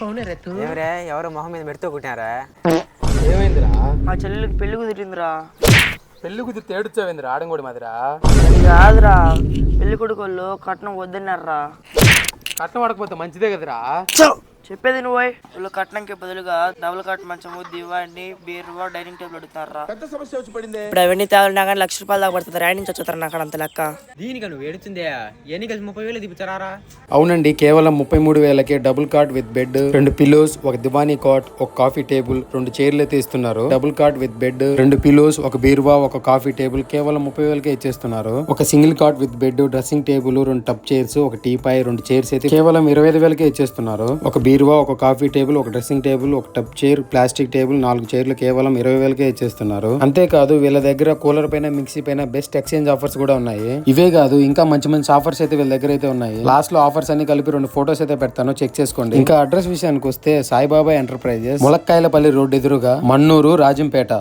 ఎవరే ఎవరో మొహం మీద మెడుతూ కుట్టారా? ఏమైందిరా? మా చెల్లెలికి పెళ్లి కుదిరిందిరా. పెళ్లి కుదిరితే ఏడుచావేందిరా ఆడంగోడి మాదిరా? అది కాదురా, పెళ్లి కొడుకు వాళ్ళు కట్నం వద్దన్నారా. కట్నం పడకపోతే మంచిదే కదరా. చెప్పేది నువ్వు వీళ్ళు కట్నంకి బదులుగా డబుల్ కట్ మంచము దివాణి బీరువా డైనింగ్ టేబుల్ అడుగుతారా. ఇప్పుడు అవన్నీ తేవాలన్నా కానీ ₹1,00,000 దాకా పడుతుంది. రాయి నుంచి వచ్చేస్తారా నాకు అంత లెక్క. దీనికి నువ్వు ఏడుతుందే ఎన్ని కలిసి 30,000 దిపుతారా? అవునండి, కేవలం 33,000కే double cot with bed, 2 pillows, ఒక దివానీ కాట్, ఒక కాఫీ టేబుల్, 2 చైర్లు అయితే ఇస్తున్నారు. Double cot with bed, 2 pillows, ఒక బీరువా, ఒక కాఫీ టేబుల్ కేవలం 30,000కే ఇచ్చేస్తున్నారు. ఒక single cot with bed, dressing table, 2 tub chairs, ఒక టీపాయ్, 2 చైర్స్ అయితే కేవలం 25,000కే ఇచ్చేస్తున్నారు. ఒక బీరువా, ఒక కాఫీ టేబుల్, ఒక డ్రెస్సింగ్ టేబుల్, ఒక టప్ చైర్, ప్లాస్టిక్ టేబుల్, 4 చైర్లు కేవలం 20,000కే ఇచ్చేస్తున్నారు. అంతేకాదు వీళ్ళ దగ్గర కూలర్ పైన, మిక్సీ పైన బెస్ట్ ఎక్స్చేంజ్ ఆఫర్స్ కూడా ఉన్నాయి. ఇవే కాదు ఇంకా మంచి మంచి ఆఫర్స్ అయితే వీళ్ళ దగ్గర అయితే ఉన్నాయి. లాస్ట్ లో ఆఫర్స్ అన్ని కలిపి 2 ఫోటోస్ అయితే పెడతాను, చెక్ చేసుకోండి. ఇంకా అడ్రస్ విషయానికి వస్తే సాయిబాబా ఎంటర్ప్రైజెస్, ములక్కాయలపల్లి రోడ్ ఎదురుగా, మన్నూరు, రాజంపేట.